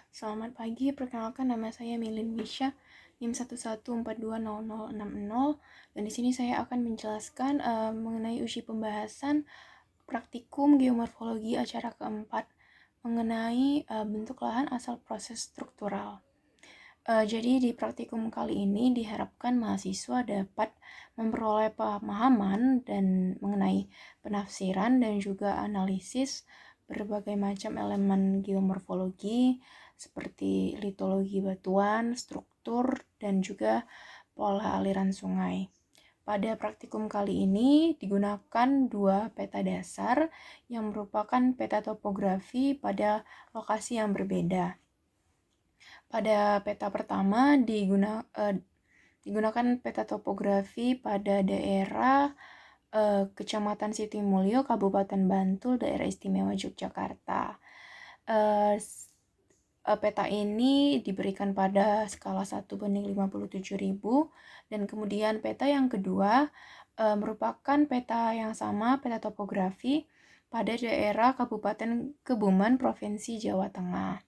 Selamat pagi, perkenalkan nama saya Milin Wisha, NIM 114200060, dan di sini saya akan menjelaskan mengenai uji pembahasan praktikum geomorfologi acara keempat mengenai bentuk lahan asal proses struktural. Jadi di praktikum kali ini diharapkan mahasiswa dapat memperoleh pemahaman dan mengenai penafsiran dan juga analisis berbagai macam elemen geomorfologi seperti litologi batuan, struktur, dan juga pola aliran sungai. Pada praktikum kali ini digunakan dua peta dasar yang merupakan peta topografi pada lokasi yang berbeda. Pada peta pertama digunakan peta topografi pada daerah Kecamatan Sitimulyo, Kabupaten Bantul, Daerah Istimewa Yogyakarta. Peta ini diberikan pada skala 1:57.000, dan kemudian peta yang kedua merupakan peta yang sama, peta topografi pada daerah Kabupaten Kebumen, Provinsi Jawa Tengah.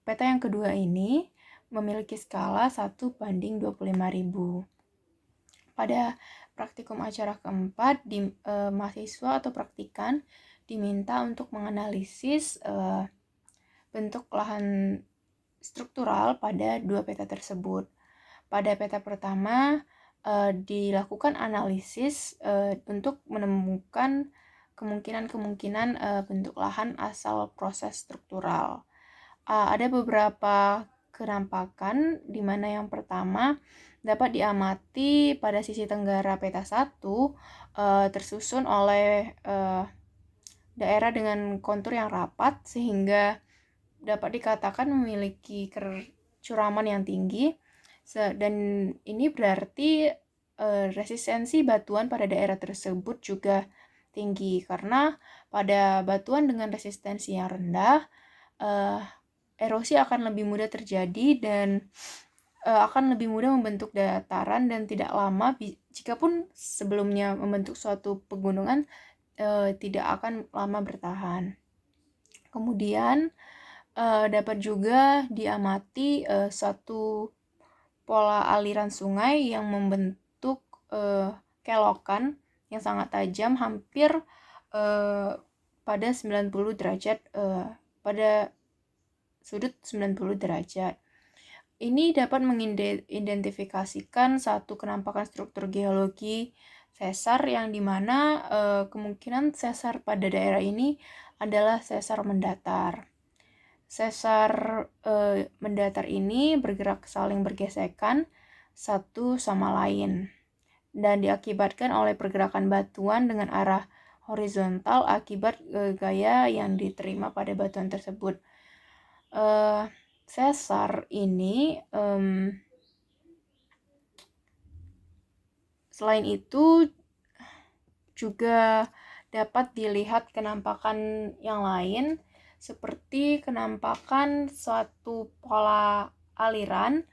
Peta yang kedua ini memiliki skala 1:25.000. Pada praktikum acara keempat, mahasiswa atau praktikan diminta untuk menganalisis bentuk lahan struktural pada dua peta tersebut. Pada peta pertama, dilakukan analisis untuk menemukan kemungkinan bentuk lahan asal proses struktural. Ada beberapa kenampakan, di mana yang pertama dapat diamati pada sisi tenggara peta 1 tersusun oleh daerah dengan kontur yang rapat sehingga dapat dikatakan memiliki kecuraman yang tinggi, dan ini berarti resistensi batuan pada daerah tersebut juga tinggi, karena pada batuan dengan resistensi yang rendah erosi akan lebih mudah terjadi dan akan lebih mudah membentuk dataran, dan tidak lama, jikapun sebelumnya membentuk suatu pegunungan, tidak akan lama bertahan. Kemudian dapat juga diamati suatu pola aliran sungai yang membentuk kelokan yang sangat tajam, hampir pada 90 derajat, pada sudut 90 derajat. Ini dapat mengidentifikasikan satu kenampakan struktur geologi sesar, yang dimana kemungkinan sesar pada daerah ini adalah sesar mendatar. Sesar mendatar ini bergerak saling bergesekan satu sama lain dan diakibatkan oleh pergerakan batuan dengan arah horizontal akibat gaya yang diterima pada batuan tersebut. Sesar ini selain itu juga dapat dilihat kenampakan yang lain, seperti kenampakan suatu pola aliran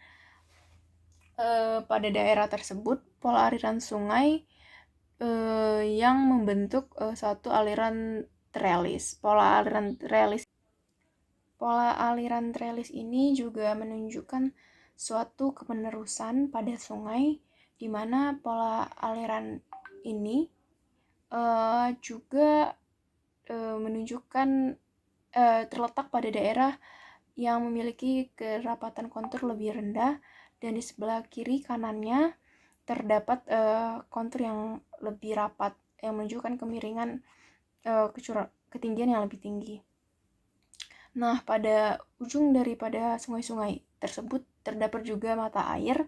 pada daerah tersebut, pola aliran sungai yang membentuk suatu aliran trelis. Pola aliran trelis ini juga menunjukkan suatu kepenerusan pada sungai, di mana pola aliran ini juga menunjukkan terletak pada daerah yang memiliki kerapatan kontur lebih rendah, dan di sebelah kiri kanannya terdapat kontur yang lebih rapat yang menunjukkan kemiringan ketinggian yang lebih tinggi. Nah, pada ujung daripada sungai-sungai tersebut terdapat juga mata air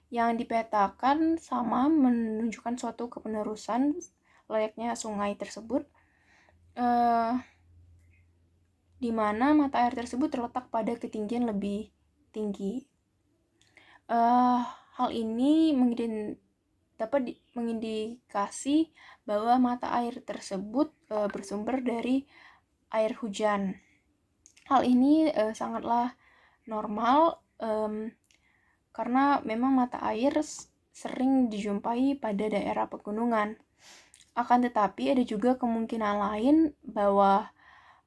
yang dipetakan sama menunjukkan suatu kepenerusan layaknya sungai tersebut, di mana mata air tersebut terletak pada ketinggian lebih tinggi. Hal ini dapat mengindikasi bahwa mata air tersebut bersumber dari air hujan. Hal ini sangatlah normal karena memang mata air sering dijumpai pada daerah pegunungan. Akan tetapi ada juga kemungkinan lain bahwa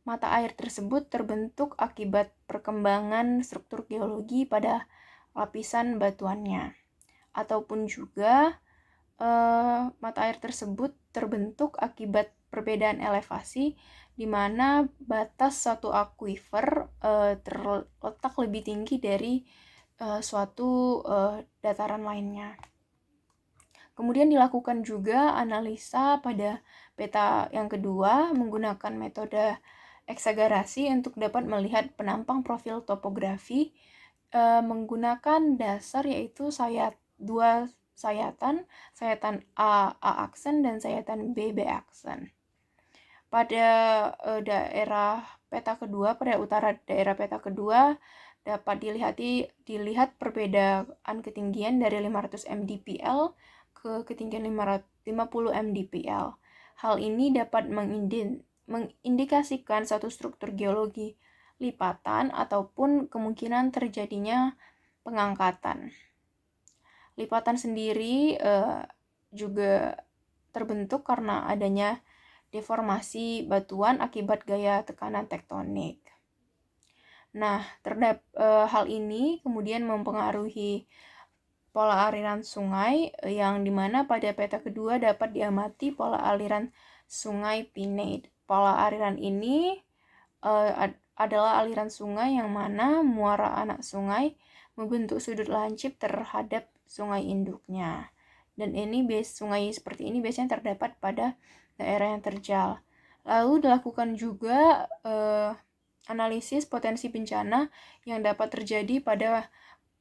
mata air tersebut terbentuk akibat perkembangan struktur geologi pada lapisan batuannya. Ataupun juga mata air tersebut terbentuk akibat perbedaan elevasi di mana batas suatu akuifer terletak lebih tinggi dari suatu dataran lainnya. Kemudian dilakukan juga analisa pada peta yang kedua menggunakan metode eksagerasi untuk dapat melihat penampang profil topografi menggunakan dasar yaitu dua sayatan A aksen dan sayatan B aksen. Pada daerah peta kedua, pada utara daerah peta kedua dapat dilihat perbedaan ketinggian dari 500 mdpl ke ketinggian 50 mdpl. Hal ini dapat mengindikasikan satu struktur geologi lipatan ataupun kemungkinan terjadinya pengangkatan. Lipatan sendiri juga terbentuk karena adanya deformasi batuan akibat gaya tekanan tektonik. Nah, terhadap hal ini kemudian mempengaruhi pola aliran sungai yang dimana pada peta kedua dapat diamati pola aliran sungai Pineid. Pola aliran ini adalah aliran sungai yang mana muara anak sungai membentuk sudut lancip terhadap sungai induknya. Dan sungai seperti ini biasanya terdapat pada daerah yang terjal. Lalu dilakukan juga analisis potensi bencana yang dapat terjadi pada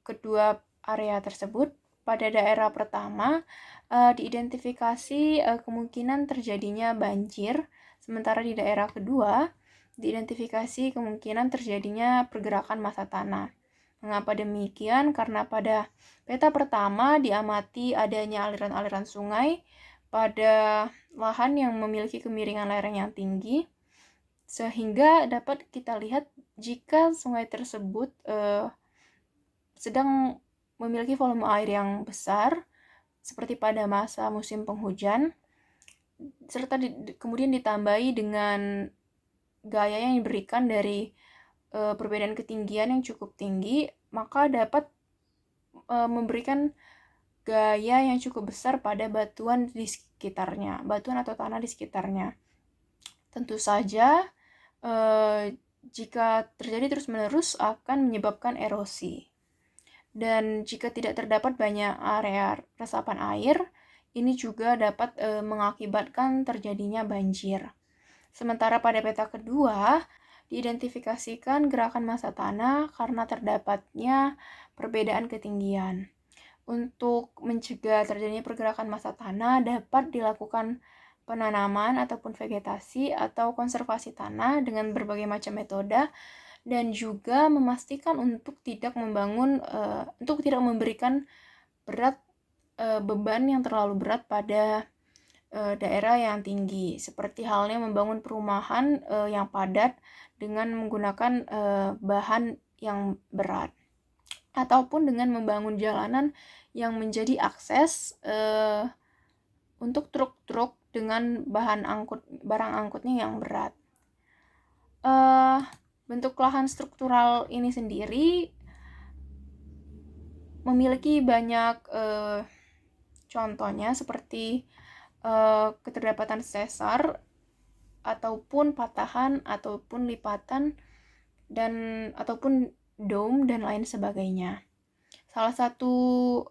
kedua area tersebut. Pada daerah pertama diidentifikasi kemungkinan terjadinya banjir, sementara di daerah kedua diidentifikasi kemungkinan terjadinya pergerakan massa tanah. Mengapa demikian? Karena pada peta pertama diamati adanya aliran-aliran sungai pada lahan yang memiliki kemiringan lereng yang tinggi, sehingga dapat kita lihat jika sungai tersebut sedang memiliki volume air yang besar seperti pada masa musim penghujan, serta kemudian ditambahi dengan gaya yang diberikan dari perbedaan ketinggian yang cukup tinggi, maka dapat memberikan gaya yang cukup besar pada batuan di sekitarnya, batuan atau tanah di sekitarnya. Tentu saja jika terjadi terus-menerus akan menyebabkan erosi. Dan jika tidak terdapat banyak area resapan air, ini juga dapat mengakibatkan terjadinya banjir. Sementara pada peta kedua, diidentifikasikan gerakan massa tanah karena terdapatnya perbedaan ketinggian. Untuk mencegah terjadinya pergerakan massa tanah, dapat dilakukan penanaman ataupun vegetasi atau konservasi tanah dengan berbagai macam metode, dan juga memastikan untuk tidak memberikan beban yang terlalu berat pada daerah yang tinggi, seperti halnya membangun perumahan yang padat dengan menggunakan bahan yang berat, ataupun dengan membangun jalanan yang menjadi akses untuk truk-truk dengan barang angkutnya yang berat. Bentuk lahan struktural ini sendiri memiliki banyak contohnya seperti keterdapatan sesar ataupun patahan ataupun lipatan dan ataupun dome dan lain sebagainya. Salah satu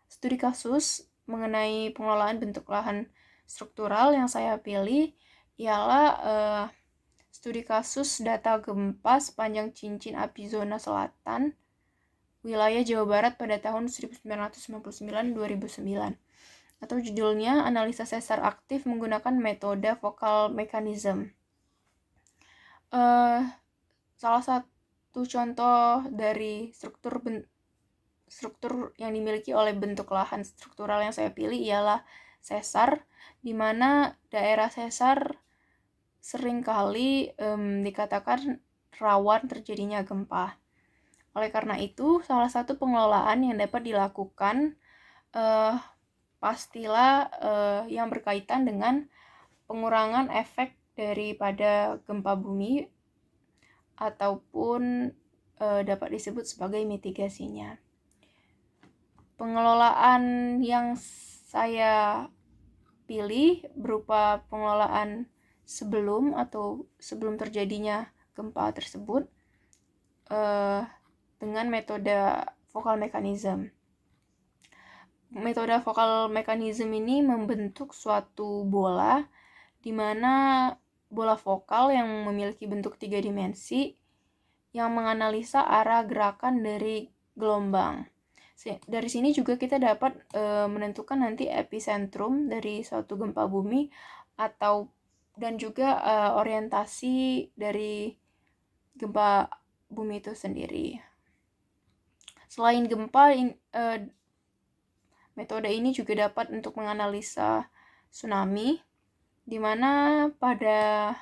studi kasus mengenai pengelolaan bentuk lahan struktural yang saya pilih ialah studi kasus data gempa sepanjang cincin api zona selatan wilayah Jawa Barat pada tahun 1999-2009, atau judulnya Analisa Sesar Aktif Menggunakan Metode Focal Mechanism. Salah satu contoh dari struktur yang dimiliki oleh bentuk lahan struktural yang saya pilih ialah sesar, di mana daerah sesar seringkali dikatakan rawan terjadinya gempa. Oleh karena itu, salah satu pengelolaan yang dapat dilakukan pastilah yang berkaitan dengan pengurangan efek daripada gempa bumi ataupun dapat disebut sebagai mitigasinya. Pengelolaan yang saya pilih berupa pengelolaan sebelum terjadinya gempa tersebut dengan metode focal mechanism. Metode focal mechanism ini membentuk suatu bola di mana bola vokal yang memiliki bentuk 3 dimensi yang menganalisa arah gerakan dari gelombang. Dari sini juga kita dapat menentukan nanti epicentrum dari suatu gempa bumi dan juga orientasi dari gempa bumi itu sendiri. Selain gempa, metode ini juga dapat untuk menganalisa tsunami, di mana pada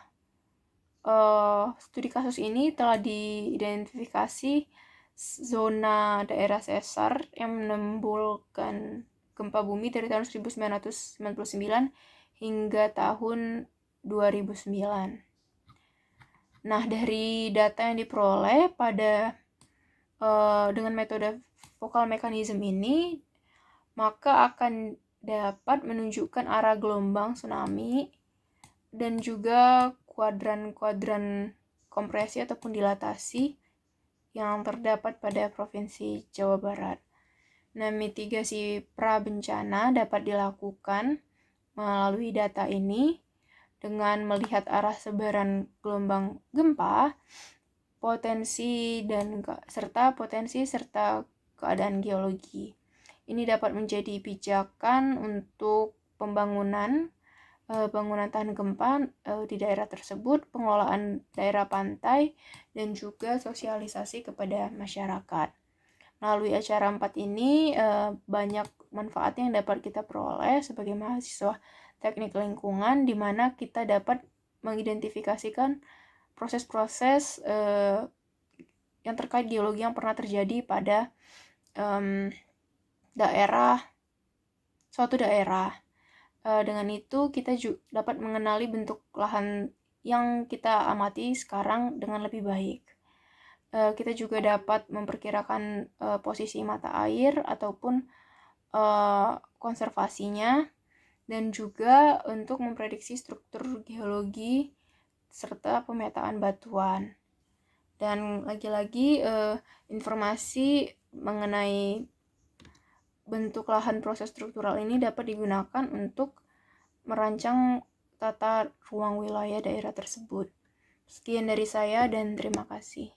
studi kasus ini telah diidentifikasi zona daerah sesar yang menimbulkan gempa bumi dari tahun 1999 hingga tahun 2009. Nah, dari data yang diperoleh dengan metode focal mechanism ini, maka akan dapat menunjukkan arah gelombang tsunami dan juga kuadran-kuadran kompresi ataupun dilatasi yang terdapat pada Provinsi Jawa Barat. Nah, mitigasi prabencana dapat dilakukan melalui data ini dengan melihat arah sebaran gelombang gempa, potensi serta keadaan geologi. Ini dapat menjadi pijakan untuk pembangunan tahan gempa di daerah tersebut, pengelolaan daerah pantai, dan juga sosialisasi kepada masyarakat. Melalui acara 4 ini banyak manfaat yang dapat kita peroleh sebagai mahasiswa teknik lingkungan, di mana kita dapat mengidentifikasikan proses-proses yang terkait geologi yang pernah terjadi pada suatu daerah. Dengan itu kita juga dapat mengenali bentuk lahan yang kita amati sekarang dengan lebih baik. Kita juga dapat memperkirakan posisi mata air ataupun konservasinya, dan juga untuk memprediksi struktur geologi serta pemetaan batuan. Dan lagi-lagi informasi mengenai bentuk lahan proses struktural ini dapat digunakan untuk merancang tata ruang wilayah daerah tersebut. Sekian dari saya dan terima kasih.